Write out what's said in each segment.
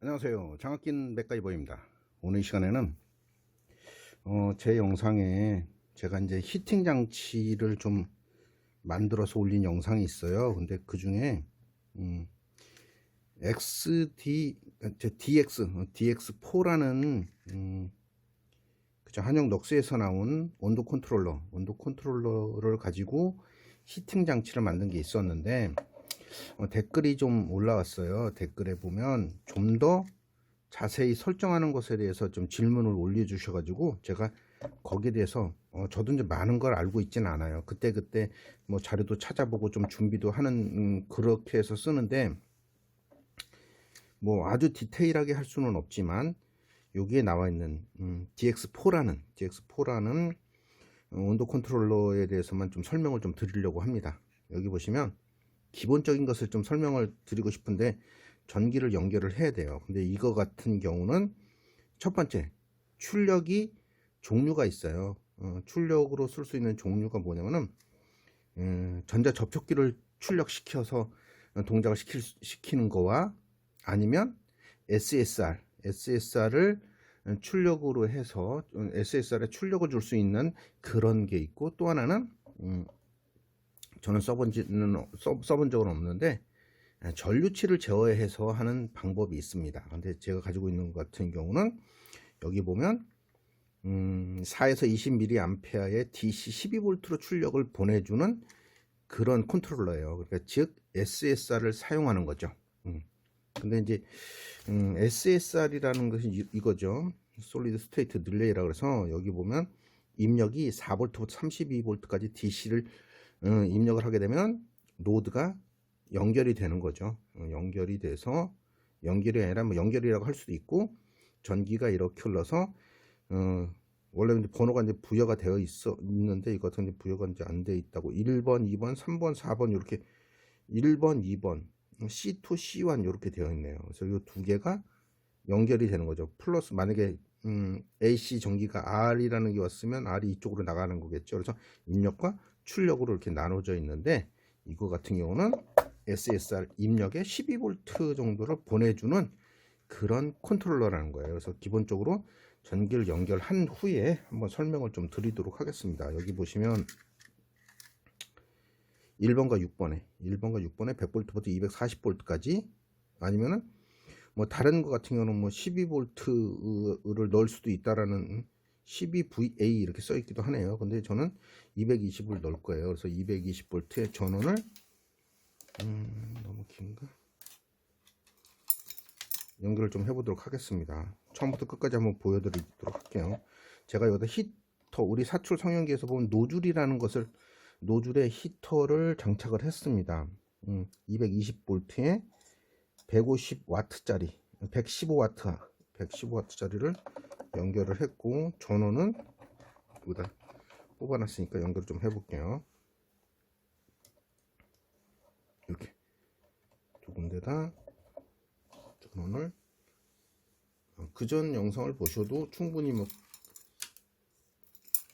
안녕하세요. 장학긴 맥가이버입니다. 오늘 이 시간에는 제 영상에 제가 이제 히팅 장치를 좀 만들어서 올린 영상이 있어요. 근데 그 중에 DX4라는 그죠, 한영 넋에서 나온 온도 컨트롤러를 가지고 히팅 장치를 만든 게 있었는데 댓글이 좀 올라왔어요. 댓글에 보면 좀 더 자세히 설정하는 것에 대해서 좀 질문을 올려주셔 가지고 제가 거기에 대해서 저도 이제 많은 걸 알고 있지는 않아요. 그때 뭐 자료도 찾아보고 좀 준비도 하는 그렇게 해서 쓰는데 뭐 아주 디테일하게 할 수는 없지만 여기에 나와 있는 DX4라는 온도 컨트롤러에 대해서만 좀 설명을 좀 드리려고 합니다. 여기 보시면 기본적인 것을 좀 설명을 드리고 싶은데 전기를 연결을 해야 돼요. 근데 이거 같은 경우는 첫 번째, 출력이 종류가 있어요. 출력으로 쓸 수 있는 종류가 뭐냐면은 전자 접촉기를 출력시켜서 동작을 시키는 거와 아니면 SSR을 출력으로 해서 SSR에 출력을 줄 수 있는 그런 게 있고, 또 하나는 저는 써본 적은 없는데 전류치를 제어해서 하는 방법이 있습니다. 근데 제가 가지고 있는 것 같은 경우는 여기 보면 4에서 20mA의 DC 12V로 출력을 보내주는 그런 컨트롤러예요. 그러니까 즉 SSR을 사용하는 거죠. 근데 이제 SSR이라는 것이 이거죠. 솔리드 스테이트 릴레이라 그래서 여기 보면 입력이 4V부터 32V까지 DC를 입력을 하게 되면 로드가 연결이 되는 거죠. 연결이 돼서, 연결이 아니라 뭐 연결이라고 할 수도 있고, 전기가 이렇게 흘러서 원래 이제 번호가 이제 부여가 되어 있는데 이거 같은 게 부여가 이제 안 돼 있다고 1번, 2번, 3번, 4번 이렇게 1번, 2번, C2, C1 이렇게 되어 있네요. 그래서 이 두 개가 연결이 되는 거죠. 플러스 만약에 AC 전기가 R이라는 게 왔으면 R이 이쪽으로 나가는 거겠죠. 그래서 입력과 출력으로 이렇게 나눠져 있는데 이거 같은 경우는 SSR 입력에 12V 정도를 보내주는 그런 컨트롤러라는 거예요. 그래서 기본적으로 전기를 연결한 후에 한번 설명을 좀 드리도록 하겠습니다. 여기 보시면 1번과 6번에 100V부터 240V까지, 아니면은 뭐 다른 거 같은 경우는 뭐 12V를 넣을 수도 있다라는 12VA 이렇게 써 있기도 하네요. 근데 저는 220을 넣을 거예요. 그래서 220V의 전원을 너무 긴가? 연결을 좀 해보도록 하겠습니다. 처음부터 끝까지 한번 보여드리도록 할게요. 제가 여기다 히터, 우리 사출 성형기에서 보면 노즐에 히터를 장착을 했습니다. 220V에 150W짜리 115W짜리를 연결을 했고, 전원은 여기다 뽑아놨으니까 연결을 좀 해볼게요. 이렇게 두 군데다 전원을, 그전 영상을 보셔도 충분히 뭐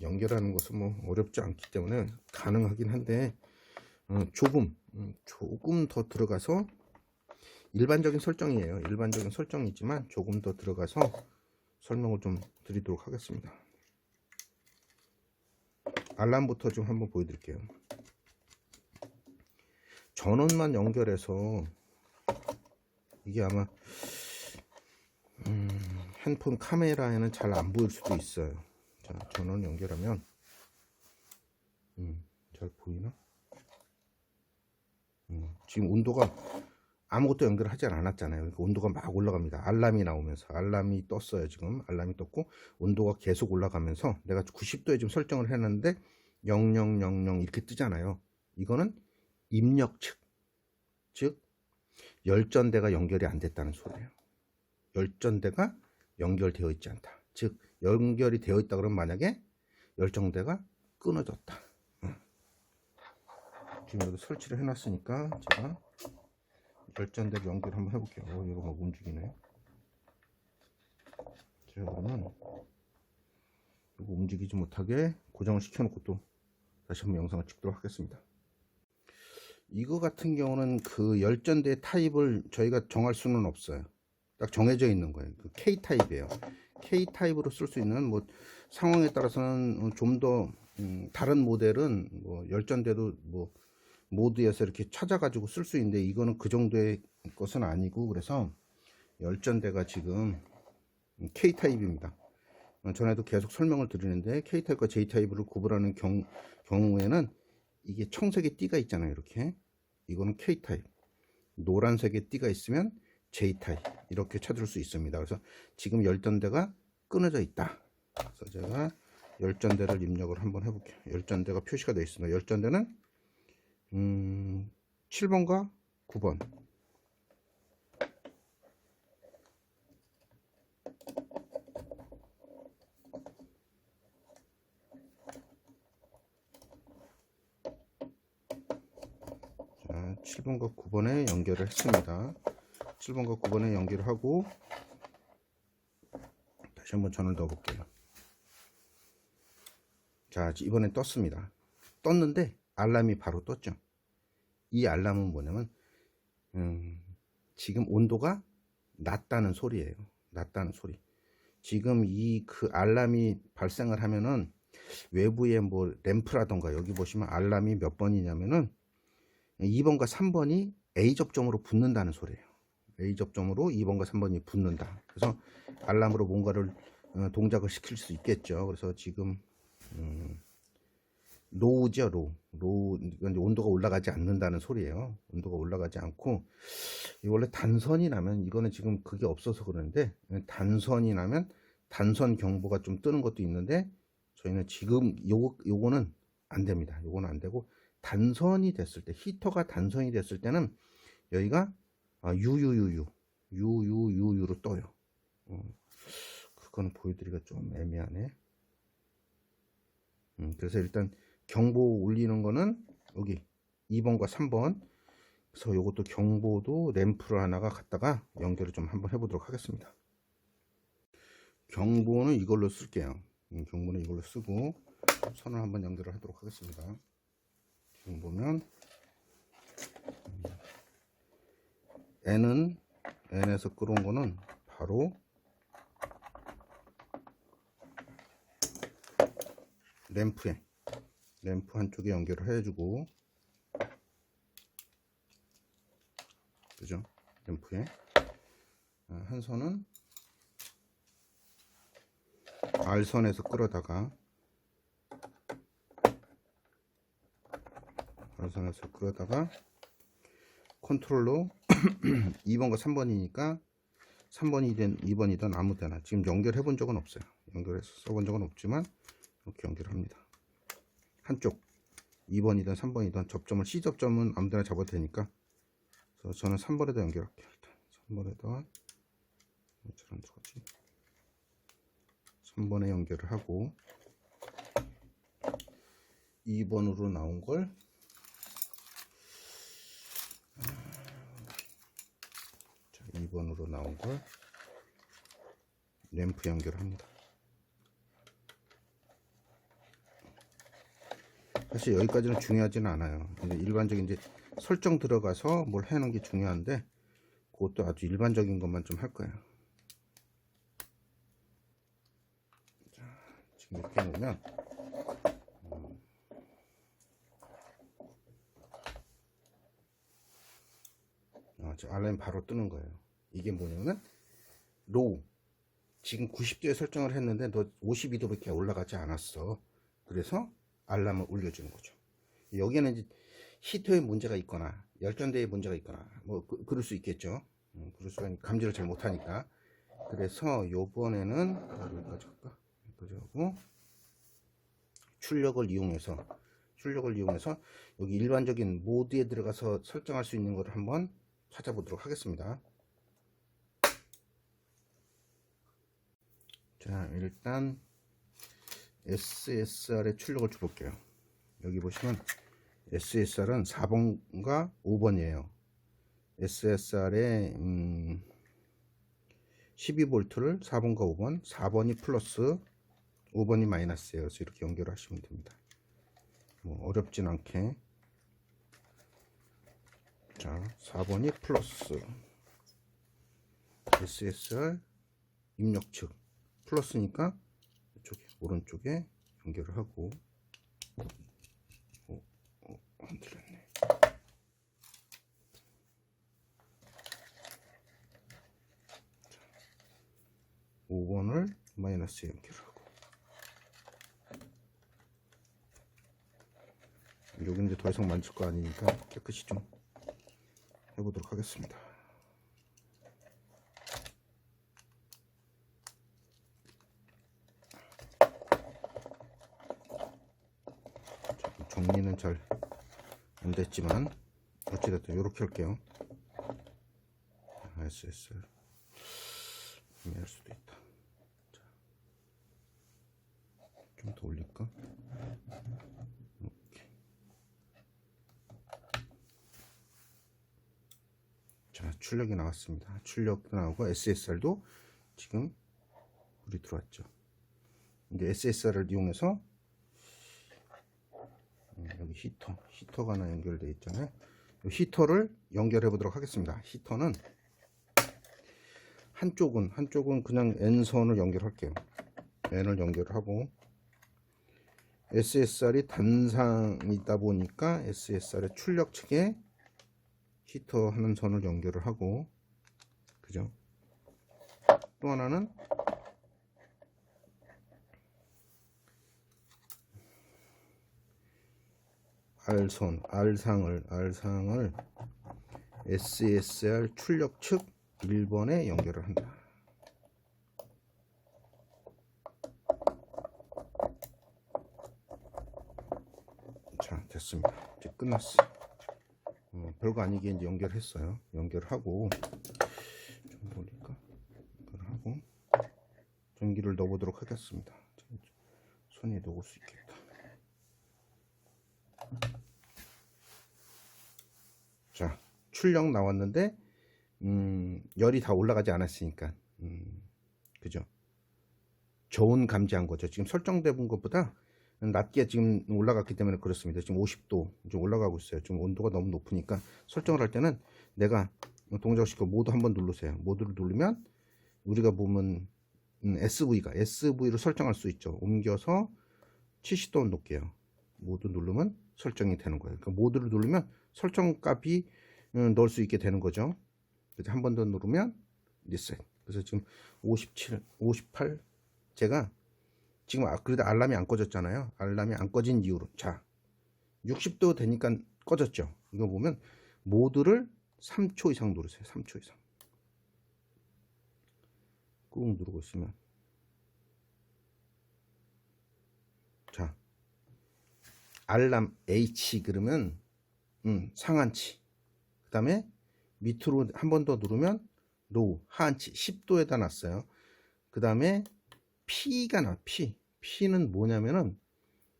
연결하는 것은 뭐 어렵지 않기 때문에 가능하긴 한데 조금 더 들어가서, 일반적인 설정이에요. 일반적인 설정이지만 조금 더 들어가서 설명을 좀 드리도록 하겠습니다. 알람부터 좀 한번 보여드릴게요. 전원만 연결해서 이게 아마 핸드폰 카메라에는 잘 안 보일 수도 있어요. 자, 전원 연결하면 잘 보이나? 지금 온도가 아무것도 연결하지 않았잖아요. 그러니까 온도가 막 올라갑니다. 알람이 나오면서, 알람이 떴어요. 지금 알람이 떴고 온도가 계속 올라가면서, 내가 90도에 지금 설정을 해놨는데 0000 이렇게 뜨잖아요. 이거는 입력 측, 즉 열전대가 연결이 안 됐다는 소리예요. 열전대가 연결되어 있지 않다. 즉 연결이 되어 있다 그러면 만약에 열전대가 끊어졌다. 지금 여기 설치를 해놨으니까 제가 열전대를 연결 한번 해볼게요. 이거 막 움직이네. 제가 그러면 이거 움직이지 못하게 고정을 시켜놓고 또 다시 한번 영상을 찍도록 하겠습니다. 이거 같은 경우는 그 열전대 타입을 저희가 정할 수는 없어요. 딱 정해져 있는 거예요. 그 K 타입이에요. K 타입으로 쓸 수 있는 뭐 상황에 따라서는 좀 더 다른 모델은 뭐 열전대도 뭐 모드에서 이렇게 찾아가지고 쓸 수 있는데 이거는 그 정도의 것은 아니고 그래서 열전대가 지금 K 타입입니다. 전에도 계속 설명을 드리는데 K 타입과 J 타입으로 구분하는 경우에는 이게 청색의 띠가 있잖아요. 이렇게 이거는 K 타입, 노란색의 띠가 있으면 J 타입 이렇게 찾을 수 있습니다. 그래서 지금 열전대가 끊어져 있다. 그래서 제가 열전대를 입력을 한번 해볼게요. 열전대가 표시가 되어 있습니다. 열전대는 7번과 9번. 자, 7번과 9번에 연결을 했습니다. 7번과 9번에 연결을 하고 다시 한번 전을 넣어 볼게요. 자, 이번엔 떴습니다. 떴는데 알람이 바로 떴죠. 이 알람은 뭐냐면 지금 온도가 낮다는 소리예요. 낮다는 소리. 지금 이 그 알람이 발생을 하면은 외부에 뭐 램프라던가 여기 보시면 알람이 몇 번이냐면은 2번과 3번이 A 접점으로 붙는다는 소리예요. A 접점으로 2번과 3번이 붙는다. 그래서 알람으로 뭔가를 동작을 시킬 수 있겠죠. 그래서 지금 로우죠. 로우. 이건 온도가 올라가지 않는다는 소리예요. 온도가 올라가지 않고 원래 단선이 나면 이거는 지금 그게 없어서 그러는데 단선이 나면 단선 경보가 좀 뜨는 것도 있는데 저희는 지금 요거는 안 됩니다. 요거는 안 되고 단선이 됐을 때 히터가 단선이 됐을 때는 여기가 유유유유로 떠요. 그거는 보여드리기가 좀 애매하네. 그래서 일단 경보 울리는 거는 여기 2번과 3번. 그래서 요것도 경보도 램프를 하나가 갖다가 연결을 좀 한번 해보도록 하겠습니다. 경보는 이걸로 쓸게요. 경보는 이걸로 쓰고 선을 한번 연결을 하도록 하겠습니다. 지금 보면 N에서 끌어온 거는 바로 램프 한쪽에 연결을 해주고, 그죠? 램프에 한 선은 R선에서 끌어다가 컨트롤로 2번과 3번이니까 3번이든 2번이든 아무 데나 지금 연결해 본 적은 없어요. 연결해서 써본 적은 없지만 이렇게 연결합니다. 한쪽 2번이든 3번이든 접점을 C접점은 아무 데나 잡아도 되니까 그래서 저는 3번에다 연결할게요. 일단 3번에다 3번에 연결을 하고 2번으로 나온 걸 자, 2번으로 나온 걸 램프 연결합니다. 사실 여기까지는 중요하지는 않아요. 근데 일반적인 이제 설정 들어가서 뭘 해놓은 게 중요한데 그것도 아주 일반적인 것만 좀 할 거예요. 자, 지금 이렇게 놓으면 알람이 바로 뜨는 거예요. 이게 뭐냐면 로우 지금 90도에 설정을 했는데 너 52도밖에 올라가지 않았어. 그래서 알람을 울려주는 거죠. 여기에는 이제 히터에 문제가 있거나 열전대에 문제가 있거나 뭐 그럴 수 있겠죠. 그럴 수가 감지를 잘 못하니까. 그래서 요번에는 여기까지 할까? 여기까지 하고 출력을 이용해서 여기 일반적인 모드에 들어가서 설정할 수 있는 것을 한번 찾아보도록 하겠습니다. 자, 일단 SSR의 출력을 줘볼게요. 여기 보시면 SSR은 4번과 5번이에요. SSR의 12V를 4번과 5번, 4번이 플러스 5번이 마이너스예요. 그래서 이렇게 연결을 하시면 됩니다. 뭐 어렵진 않게. 자, 4번이 플러스 SSR 입력 측 플러스니까 이쪽에 오른쪽에 연결을 하고 안 들렸네. 5번을 마이너스 연결하고 여기 이제 더 이상 만질 거 아니니까 깨끗이 좀 해보도록 하겠습니다. 정리는 잘 안 됐지만 어찌됐든 이렇게 할게요. SSR 애매할 수도 있다. 좀 더 올릴까? 이렇게. 자, 출력이 나왔습니다. 출력도 나오고 SSR도 지금 불이 들어왔죠. 이제 SSR을 이용해서 여기 히터가 하나 연결되어 있잖아요. 히터를 연결해 보도록 하겠습니다. 히터는 한쪽은 그냥 N선을 연결할게요. N을 연결하고 SSR이 단상이 있다 보니까 SSR의 출력 측에 히터 하는 선을 연결을 하고, 그죠? 또 하나는 R상을 SSR 출력 측 1번에 연결을 한다. 자, 됐습니다. 이제 끝났어. 별거 아니게 이제 연결했어요. 연결하고 좀 돌릴까? 연결하고 전기를 넣어보도록 하겠습니다. 손이 녹을 수 있겠다. 자, 출력 나왔는데 열이 다 올라가지 않았으니까 그죠? 저온 감지한 거죠. 지금 설정된 것보다 낮게 지금 올라갔기 때문에 그렇습니다. 지금 50도 좀 올라가고 있어요. 지금 온도가 너무 높으니까 설정을 할 때는 내가 동작을 시켜 모드 한번 누르세요. 모드를 누르면 우리가 보면 SV로 설정할 수 있죠. 옮겨서 70도를 놓을게요. 모드 누르면 설정이 되는 거예요. 그러니까 모드를 누르면 설정 값이 넣을 수 있게 되는 거죠. 그래서 한 번 더 누르면 리셋. 그래서 지금 57, 58 제가 지금 그래도 알람이 안 꺼졌잖아요. 알람이 안 꺼진 이유로 자 60도 되니까 꺼졌죠. 이거 보면 모드를 3초 이상 누르세요. 3초 이상 꾹 누르고 있으면 자 알람 H 그러면 상한치, 그 다음에 밑으로 한 번 더 누르면 노우 하한치 10도에다 놨어요. 그 다음에 P가 나. P는 뭐냐면은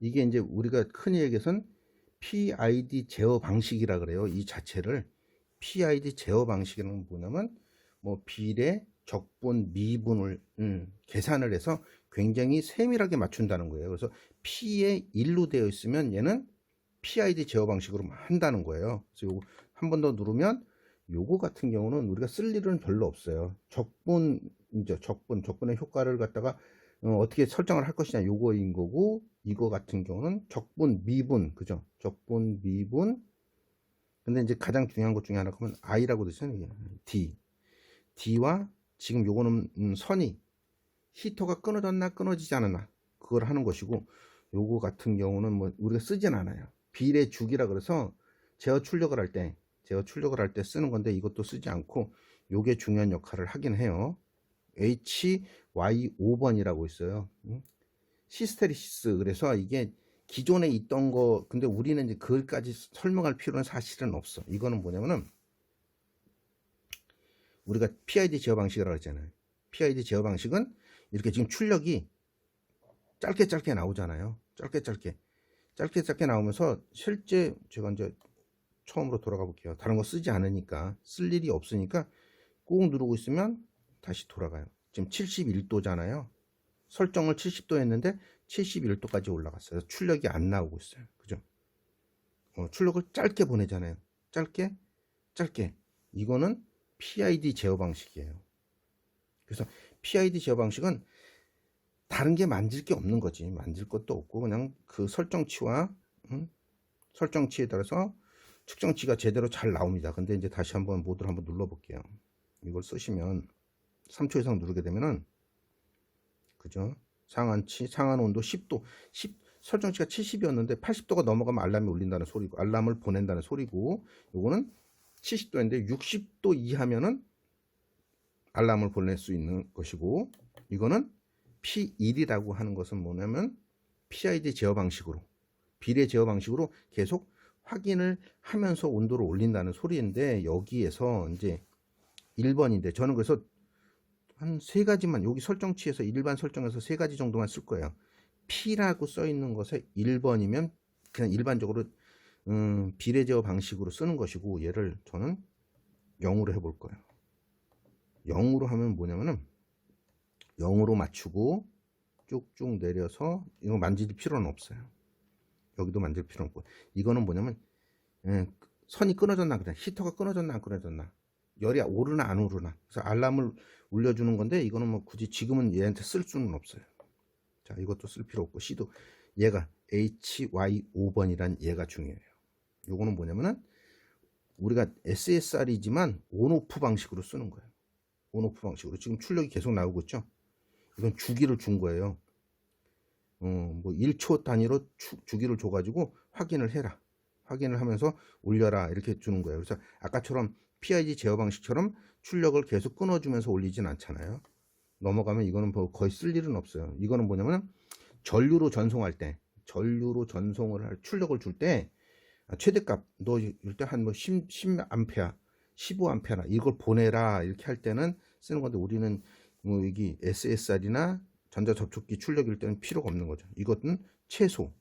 이게 이제 우리가 흔히 얘기해서는 PID 제어 방식이라 그래요. 이 자체를 PID 제어 방식이라는 건 뭐냐면 뭐 비례, 적분, 미분을 계산을 해서 굉장히 세밀하게 맞춘다는 거예요. 그래서 P에 1로 되어 있으면 얘는 PID 제어 방식으로 한다는 거예요. 그래서 요거 한 번 더 누르면 요거 같은 경우는 우리가 쓸 일은 별로 없어요. 적분의 효과를 갖다가 어떻게 설정을 할 것이냐 요거인 거고, 이거 같은 경우는 적분, 미분, 그죠? 적분, 미분. 근데 이제 가장 중요한 것 중에 하나가 I라고 되잖아요. D와 지금 요거는 선이 히터가 끊어졌나 끊어지지 않았나 그걸 하는 것이고, 요거 같은 경우는 뭐 우리가 쓰진 않아요. 비례 주기라 그래서 제어 출력을 할 때 쓰는 건데 이것도 쓰지 않고 요게 중요한 역할을 하긴 해요. HY5번이라고 있어요. 시스테리시스. 그래서 이게 기존에 있던 거, 근데 우리는 이제 그걸까지 설명할 필요는 사실은 없어. 이거는 뭐냐면은 우리가 PID 제어 방식이라고 했잖아요. PID 제어 방식은 이렇게 지금 출력이 짧게 나오잖아요. 짧게 나오면서 실제 제가 이제 처음으로 돌아가 볼게요. 다른 거 쓰지 않으니까, 쓸 일이 없으니까 꾹 누르고 있으면 다시 돌아가요. 지금 71도잖아요. 설정을 70도 했는데 71도까지 올라갔어요. 출력이 안 나오고 있어요. 그죠? 출력을 짧게 보내잖아요. 짧게. 이거는 PID 제어 방식이에요. 그래서 PID 제어 방식은 다른 게 만질 게 없는 거지. 만질 것도 없고 그냥 그 설정치와 설정치에 따라서 측정치가 제대로 잘 나옵니다. 근데 이제 다시 한번 모드를 한번 눌러 볼게요. 이걸 쓰시면 3초 이상 누르게 되면은 그죠? 상한치, 상한 온도 10도, 설정치가 70이었는데 80도가 넘어가면 알람이 울린다는 소리고, 알람을 보낸다는 소리고, 요거는 70도인데 60도 이하면은 알람을 보낼 수 있는 것이고, 이거는 P1이라고 하는 것은 뭐냐면 PID 제어 방식으로, 비례 제어 방식으로 계속 확인을 하면서 온도를 올린다는 소리인데, 여기에서 이제 1번인데 저는 그래서 한 3가지만, 여기 설정치에서 일반 설정에서 3가지 정도만 쓸 거예요. P라고 써 있는 것에 1번이면 그냥 일반적으로 비례 제어 방식으로 쓰는 것이고, 얘를 저는 0으로 해볼 거예요. 0으로 하면 뭐냐면은 0으로 맞추고 쭉쭉 내려서, 이거 만질 필요는 없어요. 여기도 만질 필요는 없고, 이거는 뭐냐면 선이 끊어졌나, 그냥 히터가 끊어졌나 안 끊어졌나, 열이 오르나 안 오르나, 그래서 알람을 울려주는 건데, 이거는 뭐 굳이 지금은 얘한테 쓸 수는 없어요. 자, 이것도 쓸 필요 없고, C도 얘가 HY5번이란 얘가 중요해요. 요거는 뭐냐면은 우리가 SSR이지만 온오프 방식으로 쓰는 거예요. 온오프 방식으로. 지금 출력이 계속 나오고 있죠. 이건 주기를 준 거예요. 뭐 1초 단위로 주기를 줘가지고 확인을 해라, 확인을 하면서 올려라, 이렇게 주는 거예요. 그래서 아까처럼 PID 제어 방식처럼 출력을 계속 끊어주면서 올리진 않잖아요. 넘어가면 이거는 뭐 거의 쓸 일은 없어요. 이거는 뭐냐면 전류로 전송할 때, 전류로 전송을 할, 출력을 줄 때 최대값 너 일단 한 뭐 10A 15A나 이걸 보내라, 이렇게 할 때는 쓰는 건데, 우리는 뭐 여기 SSR이나 전자접촉기 출력일 때는 필요가 없는 거죠. 이것은 최소,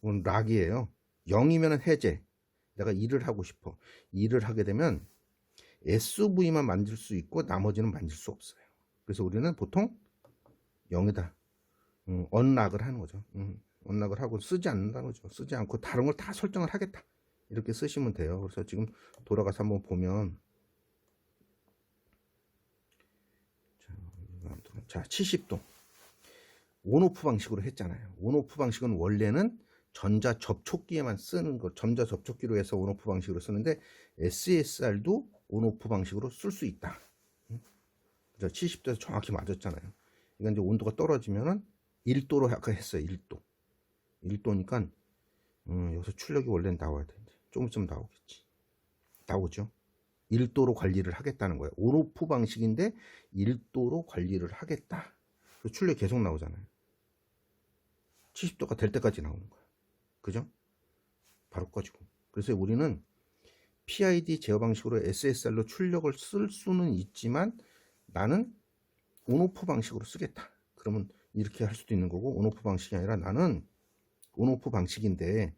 이건 락이에요. 0이면 해제. 내가 일을 하고 싶어, 일을 하게 되면 SV만 만질 수 있고 나머지는 만질 수 없어요. 그래서 우리는 보통 0에다 언락을 하는 거죠. 언락을 하고 쓰지 않는다는 거죠. 쓰지 않고 다른 걸 다 설정을 하겠다, 이렇게 쓰시면 돼요. 그래서 지금 돌아가서 한번 보면, 자 70도 온오프 방식으로 했잖아요. 온오프 방식은 원래는 전자 접촉기에만 쓰는 거, 전자 접촉기로 해서 온오프 방식으로 쓰는데, SSR도 온오프 방식으로 쓸 수 있다. 70도에서 정확히 맞았잖아요. 이건 이제 온도가 떨어지면은 1도로 아까 했어요. 1도. 1도니까 여기서 출력이 원래는 나와야 돼. 좀 있으면 나오겠지. 나오죠. 1도로 관리를 하겠다는 거예요. 온오프 방식인데 1도로 관리를 하겠다. 그래서 출력이 계속 나오잖아요. 70도가 될 때까지 나오는 거야. 그죠? 바로 꺼지고. 그래서 우리는 PID 제어 방식으로 SSR로 출력을 쓸 수는 있지만, 나는 온오프 방식으로 쓰겠다. 그러면 이렇게 할 수도 있는 거고, 온오프 방식이 아니라 나는 온오프 방식인데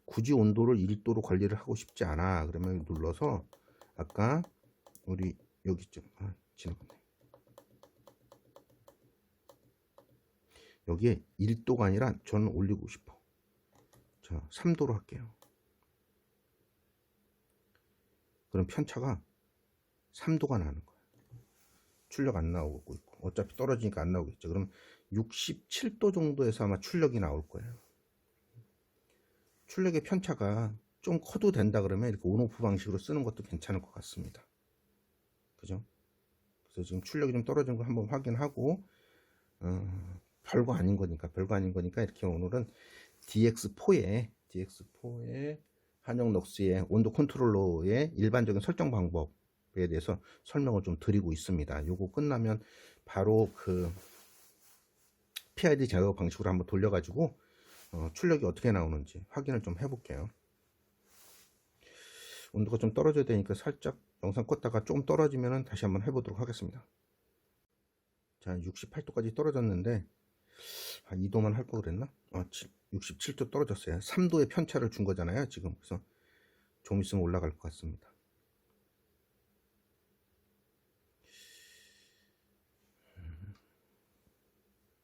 굳이 온도를 1도로 관리를 하고 싶지 않아. 그러면 눌러서, 아까 우리 여기 있죠. 지나갔네. 여기에 1도가 아니라 저는 올리고 싶어. 자, 3도로 할게요. 그럼 편차가 3도가 나는 거야. 출력 안 나오고 있고, 어차피 떨어지니까 안 나오겠죠. 그럼 67도 정도에서 아마 출력이 나올 거예요. 출력의 편차가 좀 커도 된다 그러면 이렇게 온오프 방식으로 쓰는 것도 괜찮을 것 같습니다. 그죠? 그래서 지금 출력이 좀 떨어진 거 한번 확인하고, 별거 아닌 거니까 이렇게 오늘은 DX4의 한영럭스의 온도 컨트롤러의 일반적인 설정 방법에 대해서 설명을 좀 드리고 있습니다. 요거 끝나면 바로 그 PID 제어 방식으로 한번 돌려가지고 출력이 어떻게 나오는지 확인을 좀 해볼게요. 온도가 좀 떨어져야 되니까 살짝 영상 껐다가 좀 떨어지면 다시 한번 해보도록 하겠습니다. 자, 68도까지 떨어졌는데 2도만 할 거 그랬나? 67도 떨어졌어요. 3도의 편차를 준 거잖아요 지금. 그래서 좀 있으면 올라갈 것 같습니다.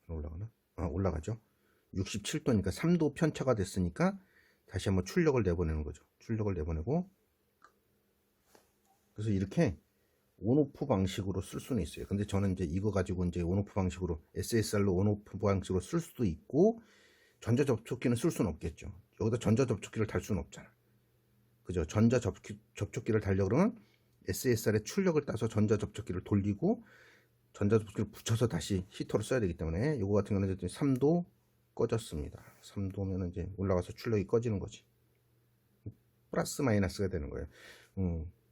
올라가나? 올라가죠. 67도니까 3도 편차가 됐으니까 다시 한번 출력을 내보내는 거죠. 출력을 내보내고, 그래서 이렇게 온오프 방식으로 쓸 수는 있어요. 근데 저는 이제 이거 가지고 이제 온오프 방식으로 SSR로 온오프 방식으로 쓸 수도 있고 전자 접촉기는 쓸 수는 없겠죠. 여기다 전자 접촉기를 달 수는 없잖아. 그죠? 전자 접촉기를 달려 그러면 SSR의 출력을 따서 전자 접촉기를 돌리고 전자 접촉기를 붙여서 다시 히터를 써야 되기 때문에 이거 같은 경우는 이제 3도 꺼졌습니다. 3도면 이제 올라가서 출력이 꺼지는 거지. 플러스 마이너스가 되는 거예요.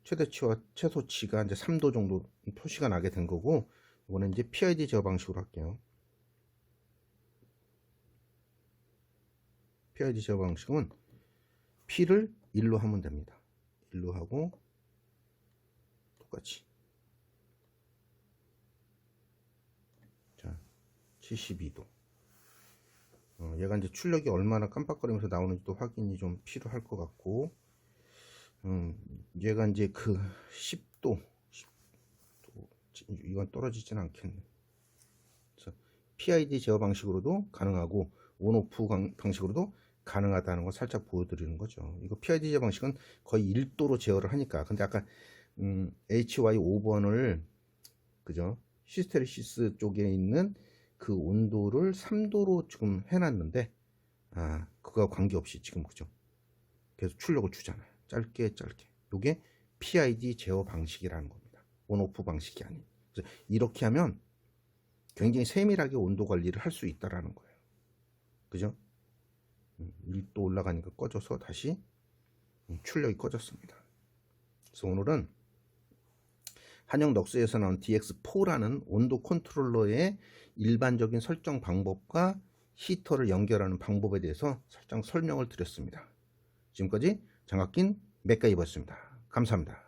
최대치와 최소치가 이제 3도 정도 표시가 나게 된 거고, 이거는 이제 PID 제어 방식으로 할게요. PID 제어 방식은 P를 1로 하면 됩니다. 1로 하고 똑같이 자 72도. 얘가 이제 출력이 얼마나 깜빡거리면서 나오는지도 확인이 좀 필요할 것 같고, 얘가 이제 그 10도 이건 떨어지진 않겠네. 그래서 PID 제어 방식으로도 가능하고 온오프 방식으로도 가능하다는 걸 살짝 보여드리는 거죠. 이거 PID 제어 방식은 거의 1도로 제어를 하니까. 근데 아까 HY 5번을 그죠? 히스테리시스 쪽에 있는 그 온도를 3도로 지금 해놨는데, 그거와 관계없이 지금 그죠? 계속 출력을 주잖아요. 짧게. 요게 PID 제어 방식이라는 겁니다. 온오프 방식이 아닌. 그래서 이렇게 하면 굉장히 세밀하게 온도 관리를 할 수 있다라는 거예요. 그죠? 1도 올라가니까 꺼져서 다시 출력이 꺼졌습니다. 그래서 오늘은 한영 넉스에서 나온 DX4라는 온도 컨트롤러의 일반적인 설정 방법과 히터를 연결하는 방법에 대해서 살짝 설명을 드렸습니다. 지금까지 장학긴 맥가이버였습니다. 감사합니다.